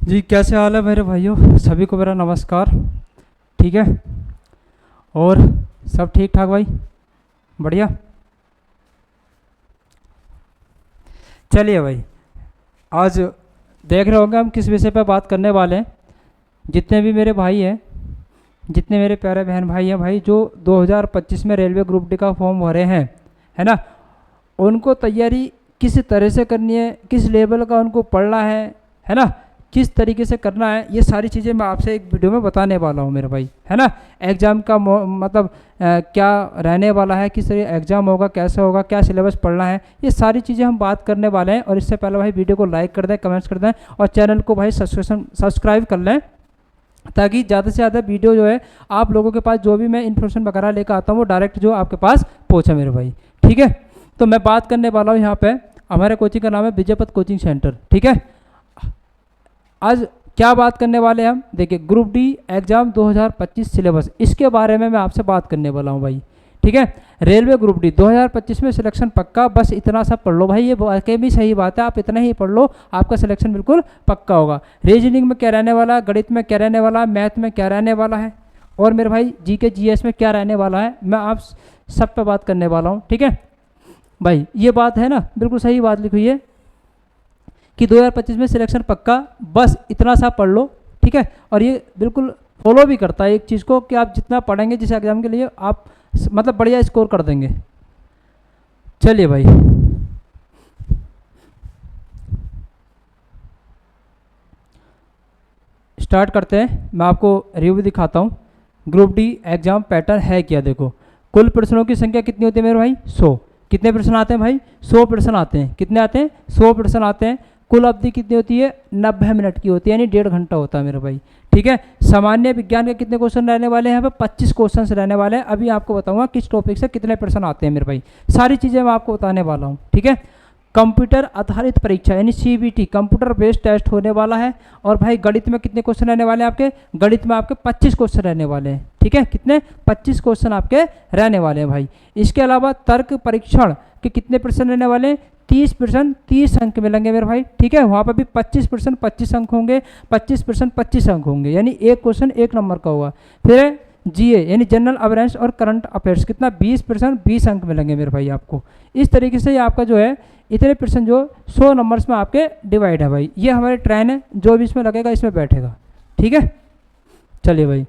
जी कैसे हाल है मेरे भाइयों, सभी को मेरा नमस्कार। ठीक है, और सब ठीक ठाक भाई, बढ़िया। चलिए भाई, आज देख रहे होंगे हम किस विषय पर बात करने वाले हैं। जितने भी मेरे भाई हैं, जितने मेरे प्यारे बहन भाई हैं भाई, जो 2025 में रेलवे ग्रुप डी का फॉर्म भरे हैं, है ना, उनको तैयारी किस तरह से करनी है, किस लेवल का उनको पढ़ना है ना, किस तरीके से करना है, ये सारी चीज़ें मैं आपसे एक वीडियो में बताने वाला हूँ मेरे भाई, है ना। एग्ज़ाम का मतलब क्या रहने वाला है, किस तरह एग्ज़ाम होगा, कैसे होगा, क्या सिलेबस पढ़ना है, ये सारी चीज़ें हम बात करने वाले हैं। और इससे पहले भाई वीडियो को लाइक कर दें, कमेंट्स कर दें, और चैनल को भाई सब्सक्राइब कर लें, ताकि ज़्यादा से ज़्यादा वीडियो जो है आप लोगों के पास, जो भी मैं इन्फॉर्मेशन वगैरह लेकर आता हूँ, वो डायरेक्ट जो आपके पास पहुँचे मेरे भाई। ठीक है, तो मैं बात करने वाला हूँ यहाँ पे, हमारे कोचिंग का नाम है विजयपथ कोचिंग सेंटर। ठीक है, आज क्या बात करने वाले हैं हम, देखिए ग्रुप डी एग्जाम 2025 सिलेबस, इसके बारे में मैं आपसे बात करने वाला हूँ भाई। ठीक है, रेलवे ग्रुप डी 2025 में सिलेक्शन पक्का, बस इतना सा पढ़ लो भाई, ये वाकई भी सही बात है, आप इतना ही पढ़ लो, आपका सिलेक्शन बिल्कुल पक्का होगा। रीजनिंग में क्या रहने वाला है, गणित में क्या रहने वाला है, मैथ में क्या रहने वाला है, और मेरे भाई जीके जीएस में क्या रहने वाला है, मैं आप सब पे बात करने वाला हूँ। ठीक है भाई, ये बात है ना, बिल्कुल सही बात लिखी हुई है कि 2025 में सिलेक्शन पक्का, बस इतना सा पढ़ लो। ठीक है, और ये बिल्कुल फॉलो भी करता है एक चीज़ को, कि आप जितना पढ़ेंगे जिस एग्ज़ाम के लिए, आप मतलब बढ़िया स्कोर कर देंगे। चलिए भाई, स्टार्ट करते हैं। मैं आपको रिव्यू दिखाता हूँ। ग्रुप डी एग्जाम पैटर्न है क्या, देखो कुल प्रश्नों की संख्या कितनी होती है मेरे भाई, 100। कितने प्रश्न आते हैं भाई, 100 प्रश्न आते हैं। कितने आते हैं, 100 प्रश्न आते हैं। कुल अवधि कितनी होती है, 90 मिनट की होती है, यानी 1.5 घंटा होता है मेरे भाई। ठीक है, सामान्य विज्ञान के कितने क्वेश्चन रहने वाले हैं, यहाँ पे 25 क्वेश्चन रहने वाले हैं। अभी आपको बताऊंगा किस टॉपिक से कितने प्रश्न आते हैं मेरे भाई, सारी चीज़ें मैं आपको बताने वाला हूँ। ठीक है, कंप्यूटर आधारित परीक्षा यानी सीबीटी, कंप्यूटर बेस्ड टेस्ट होने वाला है। और भाई गणित में कितने क्वेश्चन रहने वाले हैं आपके, गणित में आपके 25 क्वेश्चन रहने वाले हैं। ठीक है, कितने, 25 क्वेश्चन आपके रहने वाले हैं भाई। इसके अलावा तर्क परीक्षण के कितने प्रश्न रहने वाले हैं, 30 प्रश्न 30 अंक मिलेंगे मेरे भाई। ठीक है, वहाँ पर भी 25 प्रश्न 25 अंक होंगे, 25 प्रश्न 25 अंक होंगे, यानी एक क्वेश्चन 1 नंबर का होगा। फिर जीए यानी जनरल अवेयरनेस और करंट अफेयर्स, कितना 20 प्रश्न 20 अंक मिलेंगे मेरे भाई आपको। इस तरीके से आपका जो है इतने प्रश्न जो 100 नंबर्स में आपके डिवाइड है भाई। ये हमारे ट्रेन है, जो भी इसमें लगेगा इसमें बैठेगा। ठीक है, चलिए भाई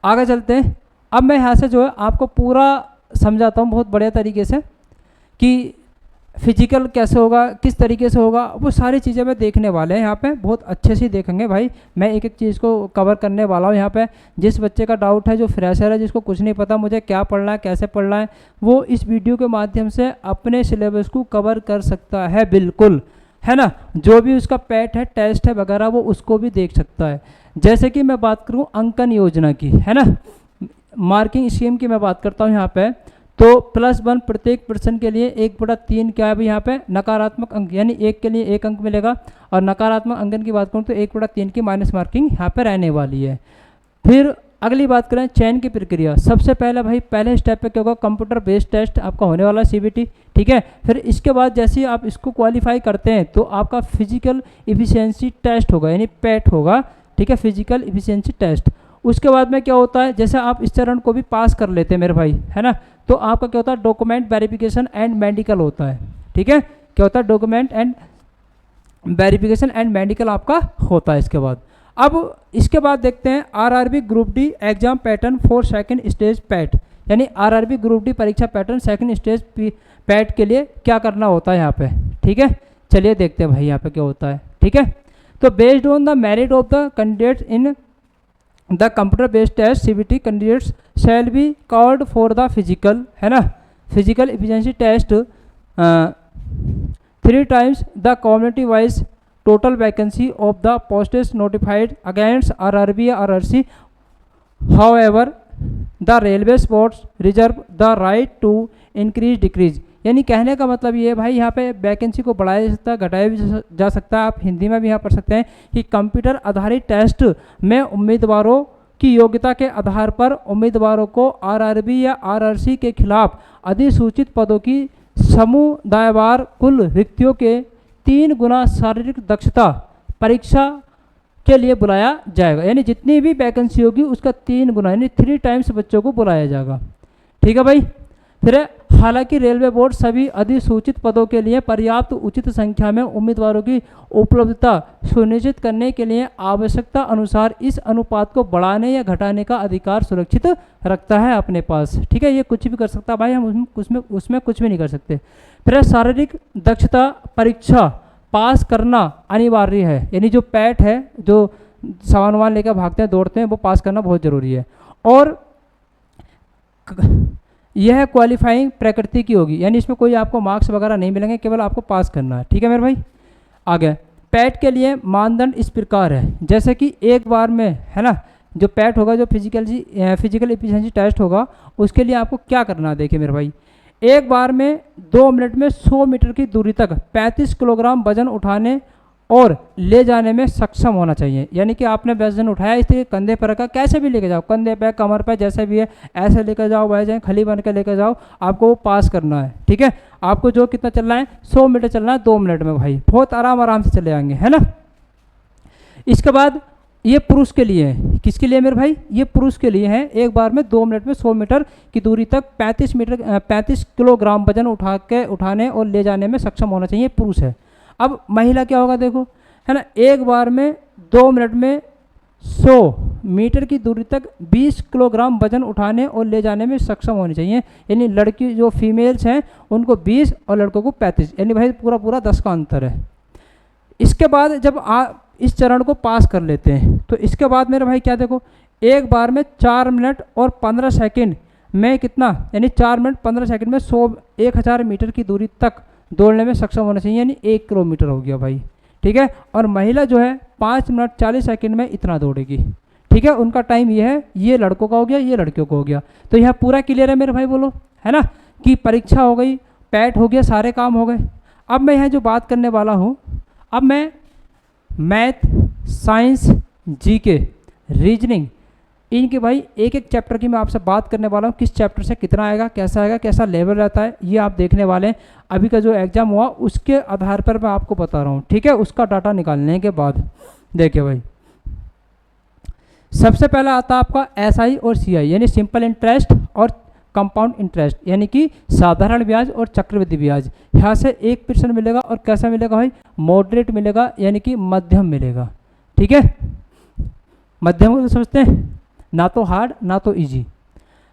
आगे चलते हैं। अब मैं यहाँ से जो है आपको पूरा समझाता हूँ बहुत बढ़िया तरीके से, कि फिजिकल कैसे होगा, किस तरीके से होगा, वो सारी चीज़ें मैं देखने वाले हैं यहाँ पे, बहुत अच्छे से देखेंगे भाई। मैं एक एक चीज़ को कवर करने वाला हूँ यहाँ पे। जिस बच्चे का डाउट है, जो फ्रेशर है, जिसको कुछ नहीं पता मुझे क्या पढ़ना है, कैसे पढ़ना है, वो इस वीडियो के माध्यम से अपने सिलेबस को कवर कर सकता है, बिल्कुल, है ना। जो भी उसका पैट है, टेस्ट है वगैरह, वो उसको भी देख सकता है। जैसे कि मैं बात करूँ अंकन योजना की, है ना, मार्किंग स्कीम की मैं बात करता हूँ यहाँ पे, तो +1 प्रत्येक प्रश्न के लिए 1/3 क्या है भाई यहाँ पे, नकारात्मक अंक, यानी एक के लिए 1 अंक मिलेगा। और नकारात्मक अंकन की बात करूँ तो 1/3 की माइनस मार्किंग यहाँ पे रहने वाली है। फिर अगली बात करें चयन की प्रक्रिया, सबसे पहले भाई पहले स्टेप पे क्या होगा, कंप्यूटर बेस्ड टेस्ट आपका होने वाला है, सीबीटी। ठीक है, फिर इसके बाद जैसे ही आप इसको क्वालिफाई करते हैं तो आपका फिजिकल इफिशियंसी टेस्ट होगा, यानी पैट होगा। ठीक है, फिजिकल इफिशियंसी टेस्ट। उसके बाद में क्या होता है, जैसे आप इस चरण को भी पास कर लेते हैं मेरे भाई, है ना, तो आपका क्या होता है, डॉक्यूमेंट वेरिफिकेशन एंड मेडिकल होता है। ठीक है, क्या होता है, document and verification and medical आपका होता है। इसके बाद अब इसके बाद देखते हैं RRB group D exam pattern for second stage PAT, यानी आरआरबी ग्रुप डी परीक्षा पैटर्न सेकंड स्टेज पैट के लिए क्या करना होता है यहाँ पे। ठीक है, चलिए देखते हैं भाई यहाँ पे क्या होता है। ठीक है, तो based on the merit of the candidates in the computer based test CBT candidates shall be called for the physical, है ना, physical efficiency test 3 times the community wise total vacancy of the postage notified against RRB या RRC. However the railway sports reserve the right to increase decrease, यानी कहने का मतलब ये है भाई, यहाँ पे वैकेंसी को बढ़ाया जा सकता है, घटाया भी जा सकता है। आप हिंदी में भी यहाँ पढ़ सकते हैं कि कंप्यूटर आधारित टेस्ट में उम्मीदवारों की योग्यता के आधार पर उम्मीदवारों को आरआरबी या आरआरसी के खिलाफ अधिसूचित पदों की समुदायवार कुल रिक्तियों के 3 गुना शारीरिक दक्षता परीक्षा के लिए बुलाया जाएगा, यानी जितनी भी वैकेंसी होगी उसका 3 गुना यानी 3 टाइम्स बच्चों को बुलाया जाएगा। ठीक है भाई। फिर हालांकि रेलवे बोर्ड सभी अधिसूचित पदों के लिए पर्याप्त उचित संख्या में उम्मीदवारों की उपलब्धता सुनिश्चित करने के लिए आवश्यकता अनुसार इस अनुपात को बढ़ाने या घटाने का अधिकार सुरक्षित रखता है अपने पास। ठीक है, ये कुछ भी कर सकता है भाई, हम उसमें कुछ भी नहीं कर सकते। फिर शारीरिक दक्षता परीक्षा पास करना अनिवार्य है, यानी जो पैट है, जो सामान वामान लेकर भागते हैं दौड़ते हैं, वो पास करना बहुत ज़रूरी है। और यह क्वालिफाइंग प्रकृति की होगी, यानी इसमें कोई आपको मार्क्स वगैरह नहीं मिलेंगे, केवल आपको पास करना है। ठीक है मेरे भाई। आगे पैट के लिए मानदंड इस प्रकार है, जैसे कि एक बार में है ना, जो पैट होगा, जो फिजिकल एफिशिएंसी टेस्ट होगा, उसके लिए आपको क्या करना है, देखिए मेरे भाई, एक बार में 2 मिनट में 100 मीटर की दूरी तक 35 किलोग्राम वजन उठाने और ले जाने में सक्षम होना चाहिए। यानी कि आपने वजन उठाया, इसलिए कंधे पर रखा, कैसे भी लेके जाओ, कंधे पे, कमर पे, जैसे भी है ऐसे लेकर जाओ, वह जाए खली बन के लेकर जाओ, आपको वो पास करना है। ठीक है, आपको जो कितना चलना है, 100 मीटर चलना है 2 मिनट में भाई, बहुत आराम से चले आएंगे, है ना। इसके बाद ये पुरुष के लिए है, किसके लिए मेरे भाई, ये पुरुष के लिए है। एक बार में 2 मिनट में 100 मीटर की दूरी तक 35 किलोग्राम वजन उठाने और ले जाने में सक्षम होना चाहिए, पुरुष है। अब महिला क्या होगा, देखो है ना, एक बार में 2 मिनट में 100 मीटर की दूरी तक 20 किलोग्राम वजन उठाने और ले जाने में सक्षम होनी चाहिए, यानी लड़की जो फीमेल्स हैं उनको 20 और लड़कों को 35, यानी भाई पूरा 10 का अंतर है। इसके बाद जब आप इस चरण को पास कर लेते हैं, तो इसके बाद मेरे भाई क्या, देखो एक बार में 4 मिनट और 15 सेकंड में कितना, यानी 4 मिनट 15 सेकंड में 1000 मीटर की दूरी तक दौड़ने में सक्षम होना चाहिए, यानी 1 किलोमीटर हो गया भाई। ठीक है, और महिला जो है 5 मिनट 40 सेकंड में इतना दौड़ेगी। ठीक है, उनका टाइम ये है, ये लड़कों का हो गया, ये लड़कियों का हो गया। तो यह पूरा क्लियर है मेरे भाई, बोलो, है ना, कि परीक्षा हो गई, पैट हो गया, सारे काम हो गए। अब मैं यहाँ जो बात करने वाला हूँ, अब मैं मैथ, साइंस, जीके, रीजनिंग, इनके भाई एक एक चैप्टर की मैं आपसे बात करने वाला हूँ, किस चैप्टर से कितना आएगा, कैसा लेवल रहता है, ये आप देखने वाले हैं। अभी का जो एग्ज़ाम हुआ उसके आधार पर मैं आपको बता रहा हूँ। ठीक है, उसका डाटा निकालने के बाद देखिए भाई, सबसे पहला आता है आपका एसआई और सीआई, यानी सिंपल इंटरेस्ट और कंपाउंड इंटरेस्ट, यानी कि साधारण ब्याज और चक्रवृद्धि ब्याज। यहाँ से 1% मिलेगा, और कैसा मिलेगा भाई, मॉडरेट मिलेगा, यानी कि मध्यम मिलेगा। ठीक है, मध्यम को समझते हैं, ना तो हार्ड ना तो इजी।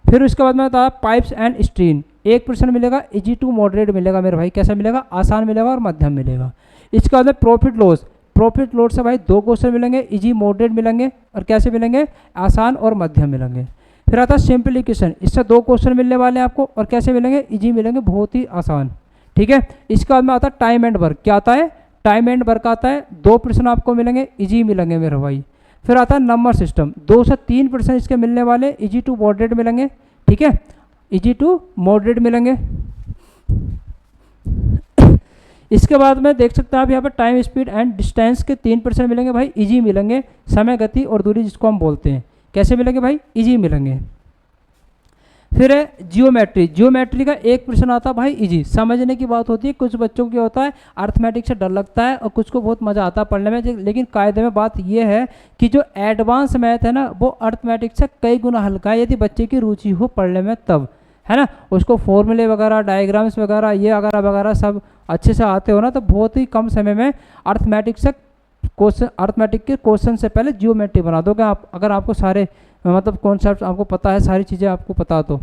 फिर उसके बाद में बताया पाइप्स एंड स्ट्रीम, 1% मिलेगा, इजी टू मॉडरेट मिलेगा मेरे भाई, कैसा मिलेगा, आसान मिलेगा और मध्यम मिलेगा। इसके बाद में प्रॉफिट लॉस से भाई 2 क्वेश्चन मिलेंगे, इजी मॉडरेट मिलेंगे और कैसे मिलेंगे, आसान और मध्यम मिलेंगे। फिर आता है सिंप्लीफिकेशन, इससे 2 क्वेश्चन मिलने वाले हैं आपको, और कैसे मिलेंगे, इजी मिलेंगे, बहुत ही आसान। ठीक है, इसके बाद में आता है टाइम एंड वर्क, क्या आता है, टाइम एंड वर्क आता है, 2 प्रश्न आपको मिलेंगे, इजी मिलेंगे मेरे भाई। फिर आता है नंबर सिस्टम, 2 से 3% इसके मिलने वाले, इजी टू मॉडरेट मिलेंगे। ठीक है, इजी टू मॉडरेट मिलेंगे। इसके बाद में देख सकते हैं आप यहाँ पर टाइम, स्पीड एंड डिस्टेंस के 3% मिलेंगे भाई, इजी मिलेंगे, समय, गति और दूरी जिसको हम बोलते हैं, कैसे मिलेंगे भाई, इजी मिलेंगे। फिर है जियोमेट्री का 1% आता है भाई, इजी, समझने की बात होती है। कुछ बच्चों को क्या होता है, अर्थमेटिक से डर लगता है और कुछ को बहुत मज़ा आता है पढ़ने में, लेकिन कायदे में बात यह है कि जो एडवांस मैथ है ना, वो अर्थमेटिक से कई गुना हल्का है, यदि बच्चे की रुचि हो पढ़ने में तब, है ना। उसको फॉर्मूले वगैरह, डायग्राम्स वगैरह, ये वगैरह सब अच्छे से आते हो ना, तो बहुत ही कम समय में अर्थमेटिक के क्वेश्चन से पहले जियोमेट्री बना दोगे आप, अगर आपको सारे मतलब कॉन्सेप्ट आपको पता है, सारी चीज़ें आपको पता तो।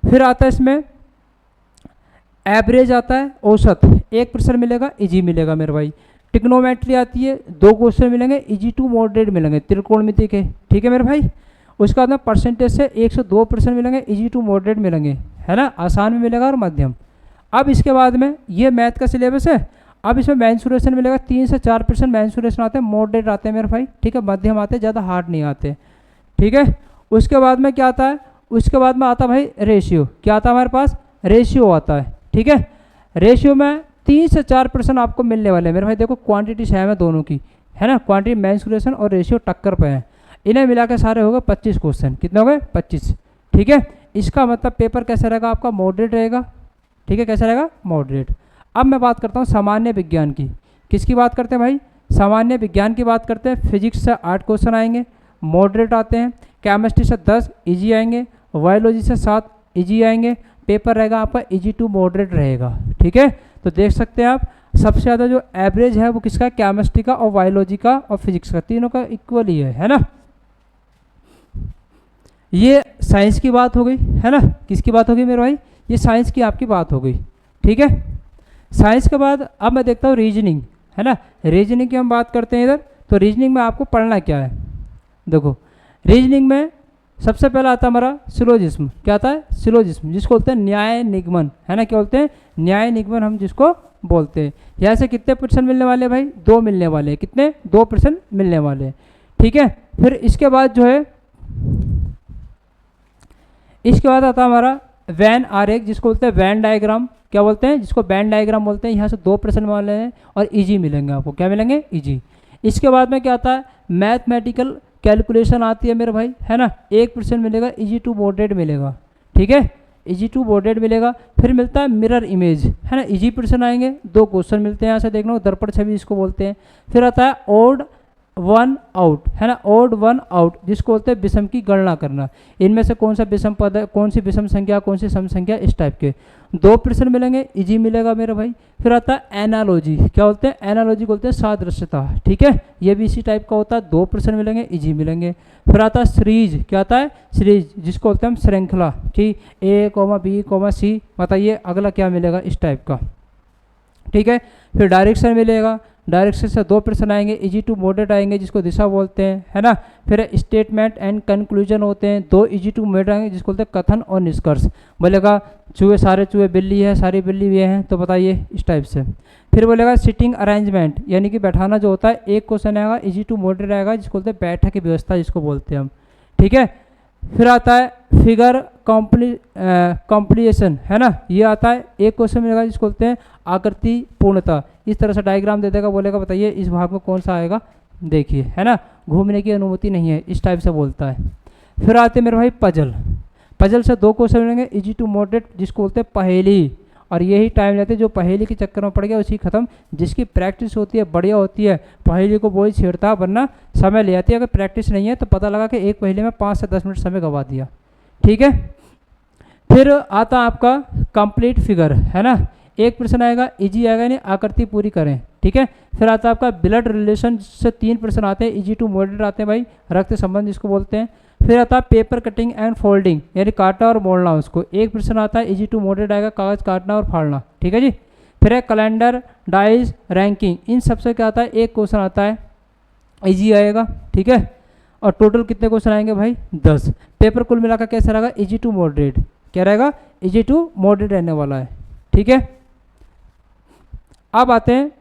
फिर आता है इसमें एवरेज आता है, औसत, 1% मिलेगा, इजी मिलेगा मेरे भाई। टिग्नोमेट्री आती है, 2 क्वेश्चन मिलेंगे, इजी टू मॉडरेट मिलेंगे, त्रिकोणमिति के। ठीक है मेरे भाई। उसके बाद में परसेंटेज से 102% मिलेंगे, इजी टू मॉडरेट मिलेंगे, है ना, आसान भी मिलेगा और मध्यम। अब इसके बाद में ये मैथ का सिलेबस है। अब इसमें मेंसुरेशन मिलेगा, 3 से 4% मेंसुरेशन आते हैं, मॉडरेट आते हैं मेरे भाई। ठीक है, मध्यम आते हैं, ज़्यादा हार्ड नहीं आते। ठीक है, उसके बाद में क्या आता है, उसके बाद में आता भाई रेशियो, क्या आता है हमारे पास, रेशियो आता है। ठीक है, रेशियो में 3 से 4% आपको मिलने वाले हैं मेरे भाई। देखो क्वांटिटी सेम है दोनों की, है ना, क्वांटिटी, मेंसुरेशन और रेशियो टक्कर पे है, इन्हें मिला के सारे हो गए 25 क्वेश्चन। कितने हो गए, 25। ठीक है, इसका मतलब पेपर कैसा रहेगा आपका, मॉडरेट रहेगा। ठीक है, कैसा रहेगा, मॉडरेट। अब मैं बात करता हूँ सामान्य विज्ञान की, किसकी बात करते हैं भाई, सामान्य विज्ञान की बात करते हैं, फिजिक्स से 8 क्वेश्चन आएंगे, मॉडरेट आते हैं। केमिस्ट्री से 10 इजी आएंगे, बायोलॉजी से 7 इजी आएंगे। पेपर रहेगा आपका इजी टू मॉडरेट रहेगा, ठीक है। तो देख सकते हैं आप सबसे ज़्यादा जो एवरेज है वो किसका, केमिस्ट्री का और बायोलॉजी का और फिजिक्स का, तीनों का इक्वल ही है ना। ये साइंस की बात हो गई है ना, किसकी बात हो गई मेरे भाई, ये साइंस की आपकी बात हो गई, ठीक है। साइंस के बाद अब मैं देखता हूँ रीजनिंग, है ना। रीजनिंग की हम बात करते हैं इधर, तो रीजनिंग में आपको पढ़ना क्या है, देखो रीजनिंग में सबसे पहला आता है हमारा सिलोजिज्म। क्या आता है, सिलोजिज्म, जिसको बोलते हैं न्याय निगमन, है ना। क्या बोलते हैं, न्याय निगमन हम जिसको बोलते हैं। यहाँ से कितने % मिलने वाले हैं भाई, 2 मिलने वाले हैं। कितने, 2% मिलने वाले हैं, ठीक है। फिर इसके बाद जो है, इसके बाद आता है हमारा वैन आरेख, जिसको बोलते हैं वैन डायग्राम। क्या बोलते हैं, जिसको वैन डायग्राम बोलते हैं। यहाँ से 2% वाले हैं और इजी मिलेंगे आपको, क्या मिलेंगे, इजी। इसके बाद में क्या आता है, मैथमेटिकल कैलकुलेशन आती है मेरे भाई, है ना। 1% मिलेगा, इजी टू मॉडरेट मिलेगा, ठीक है, इजी टू मॉडरेट मिलेगा। फिर मिलता है मिरर इमेज, है ना, इजी % आएंगे, 2 क्वेश्चन मिलते हैं यहाँ से, देखना दर्पण छवि इसको बोलते हैं। फिर आता है ओड 1 आउट, है ना, ओड 1 आउट, जिसको बोलते हैं विषम की गणना करना। इनमें से कौन सा विषम पद है, कौन सी विषम संख्या, कौन सी सम संख्या, इस टाइप के 2% मिलेंगे, इजी मिलेगा मेरे भाई। फिर आता है एनालॉजी, क्या बोलते हैं, एनालॉजी बोलते हैं सादृश्यता, ठीक है, ये भी इसी टाइप का होता है, 2% मिलेंगे, इजी मिलेंगे। फिर आता है सीरीज, क्या आता है, सीरीज, जिसको बोलते हैं हम श्रृंखला, कि A, B, C, बताइए अगला क्या मिलेगा, इस टाइप का, ठीक है। फिर डायरेक्शन मिलेगा, डायरेक्शन से 2% आएंगे, इजी टू मॉडरेट आएंगे, जिसको दिशा बोलते हैं, है ना। फिर स्टेटमेंट एंड कंक्लूजन होते हैं, 2 इजी टू मॉडरेट आएंगे, जिसको बोलते हैं कथन और निष्कर्ष। बोलेगा चूहे, सारे चूहे बिल्ली है, सारी बिल्ली ये हैं, तो बताइए, इस टाइप से। फिर बोलेगा सिटिंग अरेंजमेंट, यानी कि बैठाना जो होता है, एक क्वेश्चन आएगा इजी टू मॉडरेट आएगा, जिसको बोलते हैं बैठक की व्यवस्था, जिसको बोलते हैं हम, ठीक है। फिर आता है फिगर कॉम्प्लीशन, है ना, ये आता है, एक क्वेश्चन मिलेगा, जिसको बोलते हैं आकृति पूर्णता। इस तरह से डायग्राम दे देगा, बोलेगा बताइए इस भाग में कौन सा आएगा, देखिए, है ना, घूमने की अनुमति नहीं है, इस टाइप से बोलता है। फिर आते मेरे भाई पजल, पजल से 2 क्वेश्चन मिलेंगे, इजी टू मॉडरेट, जिसको बोलते हैं पहेली, और यही टाइम लेते हैं, जो पहेली के चक्कर में पड़ गया उसी खत्म। जिसकी प्रैक्टिस होती है, बढ़िया होती है, पहेली को वही छेड़ता, वरना समय ले आती है। अगर प्रैक्टिस नहीं है तो पता लगा कि एक पहेली में 5 से 10 मिनट समय गवा दिया, ठीक है। फिर आता आपका कंप्लीट फिगर, है ना, 1% आएगा, इजी आएगा, नहीं आकृति पूरी करें, ठीक है। फिर आता है आपका ब्लड रिलेशन से 3% आते हैं, इजी टू मॉडरेट आते हैं भाई, रक्त संबंध जिसको बोलते हैं। फिर आता है पेपर कटिंग एंड फोल्डिंग, यानी काटना और मोड़ना, उसको 1% आता है, इजी टू मॉडरेट आएगा, कागज़ काटना और फाड़ना, ठीक है जी। फिर है कैलेंडर, डाइज, रैंकिंग, इन सबसे क्या आता है, 1 क्वेश्चन आता है, इजी आएगा, ठीक है। और टोटल कितने क्वेश्चन आएंगे भाई, 10। पेपर कुल मिलाकर कैसा रहेगा, इजी टू मॉडरेट, क्या रहेगा, इजी टू मॉडरेट रहने वाला है, ठीक है। अब आते हैं,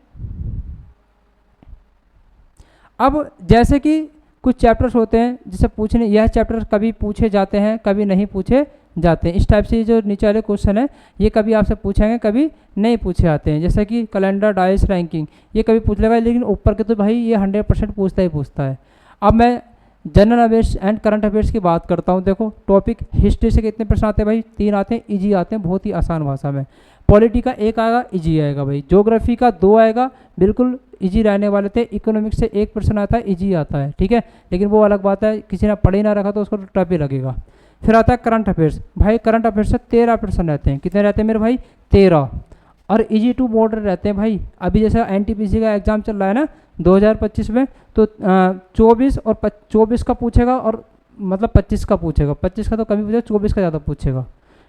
अब जैसे कि कुछ चैप्टर्स होते हैं जिसे पूछने, यह चैप्टर कभी पूछे जाते हैं, कभी नहीं पूछे जाते हैं, इस टाइप से जो नीचे वाले क्वेश्चन है ये कभी आपसे पूछेंगे, कभी नहीं पूछे जाते हैं। जैसे कि कैलेंडर, डाइस, रैंकिंग, ये कभी पूछ लेगा, लेकिन ऊपर के तो भाई ये 100% पूछता ही पूछता है। अब मैं general affairs and current affairs की बात करता हूँ। देखो टॉपिक हिस्ट्री से कितने प्रश्न आते हैं भाई, 3 आते हैं, इजी आते हैं, बहुत ही आसान भाषा में। पॉलिटी का 1 आएगा, इजी आएगा भाई। ज्योग्राफी का 2 आएगा, बिल्कुल इजी रहने वाले थे। इकोनॉमिक्स से 1% आता है, इजी आता है, ठीक है, लेकिन वो अलग बात है, किसी ने पढ़ ही ना रखा तो उसको टफ ही लगेगा। फिर आता है करंट अफेयर्स, भाई करंट अफेयर्स से 13% रहते हैं। कितने रहते हैं मेरे भाई, 13, और इजी टू मॉडरेट रहते हैं भाई। अभी जैसे एनटीपीसी का एग्जाम चल रहा है ना 2025 में, तो 24 और 24 का पूछेगा, और मतलब 25 का पूछेगा, 25 का तो कमी पूछेगा, 24 का ज़्यादा पूछेगा,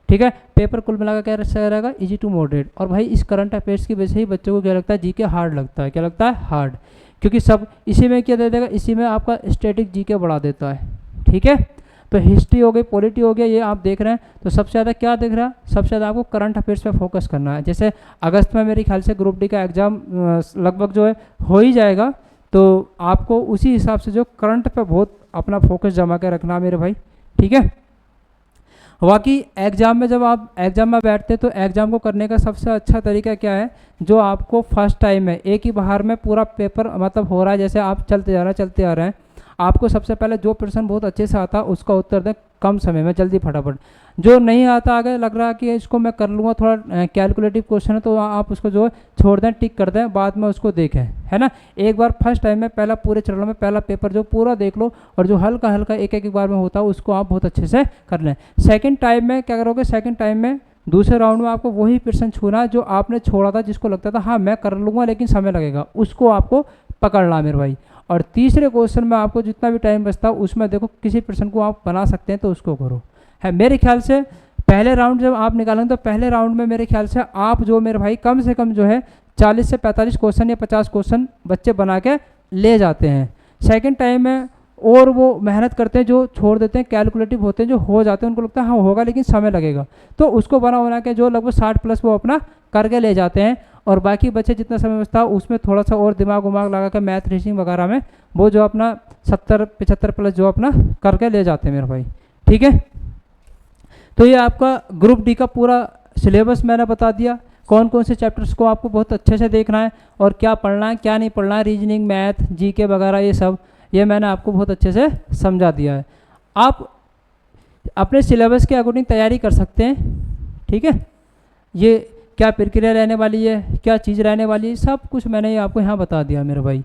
ठीक है। पेपर कुल मिलाकर क्या रहेगा, इजी टू मॉडरेट। और भाई इस करंट अफेयर्स की वजह से ही बच्चों को क्या लगता है, जीके हार्ड लगता है। क्या लगता है, हार्ड, क्योंकि सब इसी में क्या दे देगा, इसी में आपका स्टैटिक जीके बढ़ा देता है, ठीक है। तो हिस्ट्री हो गई, पॉलिटी हो गया, ये आप देख रहे हैं। तो सबसे ज़्यादा क्या देख रहा है, सबसे ज़्यादा आपको करंट अफेयर्स पे फोकस करना है। जैसे अगस्त में मेरे ख्याल से ग्रुप डी का एग्ज़ाम लगभग जो है हो ही जाएगा, तो आपको उसी हिसाब से जो करंट पे बहुत अपना फोकस जमा के रखना मेरे भाई, ठीक है। बाकी एग्ज़ाम में जब आप एग्ज़ाम में बैठते हैं तो एग्ज़ाम को करने का सबसे अच्छा तरीका क्या है, जो आपको फर्स्ट टाइम है, एक ही बार में पूरा पेपर मतलब हो रहा है, जैसे आप चलते जा रहे हैं, आपको सबसे पहले जो प्रश्न बहुत अच्छे से आता है उसका उत्तर दें कम समय में, जल्दी फटाफट। जो नहीं आता आगे लग रहा है कि इसको मैं कर लूँगा, थोड़ा कैलकुलेटिव क्वेश्चन है, तो आप उसको जो है छोड़ दें, टिक कर दें, बाद में उसको देखें, है ना। एक बार फर्स्ट टाइम में पहला पूरे चरणों में पहला पेपर जो पूरा देख लो, और जो हल्का हल्का एक एक बार में होता है उसको आप बहुत अच्छे से कर लें। सेकेंड टाइम में क्या करोगे, सेकेंड टाइम में दूसरे राउंड में आपको वही प्रश्न छूना है जो आपने छोड़ा था, जिसको लगता था हाँ मैं कर लूँगा लेकिन समय लगेगा, उसको आपको पकड़ना मेरे भाई। और तीसरे क्वेश्चन में आपको जितना भी टाइम बचता है उसमें देखो किसी प्रश्न को आप बना सकते हैं तो उसको करो, है। मेरे ख्याल से पहले राउंड जब आप निकालेंगे तो पहले राउंड में मेरे ख्याल से आप जो मेरे भाई कम से कम जो है 40 से 45 क्वेश्चन या 50 क्वेश्चन बच्चे बना के ले जाते हैं। सेकंड टाइम में और वो मेहनत करते हैं, जो छोड़ देते हैं, कैलकुलेटिव होते हैं, जो हो जाते हैं उनको लगता है हाँ होगा लेकिन समय लगेगा, तो उसको बना के जो लगभग 60+ वो अपना करके ले जाते हैं। और बाकी बच्चे जितना समय बचता है उसमें थोड़ा सा और दिमाग उमाग लगा के मैथ रीजनिंग वगैरह में वो जो अपना 70-75+ जो अपना करके ले जाते हैं मेरे भाई, ठीक है। तो ये आपका ग्रुप डी का पूरा सिलेबस मैंने बता दिया, कौन कौन से चैप्टर्स को आपको बहुत अच्छे से देखना है और क्या पढ़ना है क्या नहीं पढ़ना है, रीजनिंग, मैथ, जीके वगैरह ये सब ये मैंने आपको बहुत अच्छे से समझा दिया है। आप अपने सिलेबस के अकॉर्डिंग तैयारी कर सकते हैं, ठीक है। ये क्या प्रक्रिया रहने वाली है, क्या चीज़ रहने वाली है, सब कुछ मैंने ये आपको यहाँ बता दिया मेरे भाई।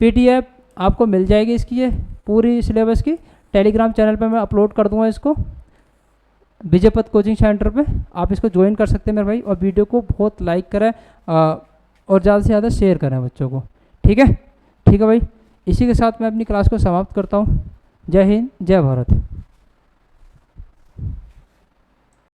PDF आपको मिल जाएगी इसकी, ये पूरी सिलेबस की टेलीग्राम चैनल पे मैं अपलोड कर दूंगा इसको, विजयपथ कोचिंग सेंटर पे आप इसको ज्वाइन कर सकते हैं मेरे भाई। और वीडियो को बहुत लाइक करें और ज़्यादा से ज़्यादा शेयर करें बच्चों को, ठीक है। ठीक है भाई, इसी के साथ मैं अपनी क्लास को समाप्त करता हूँ। जय हिंद, जय भारत।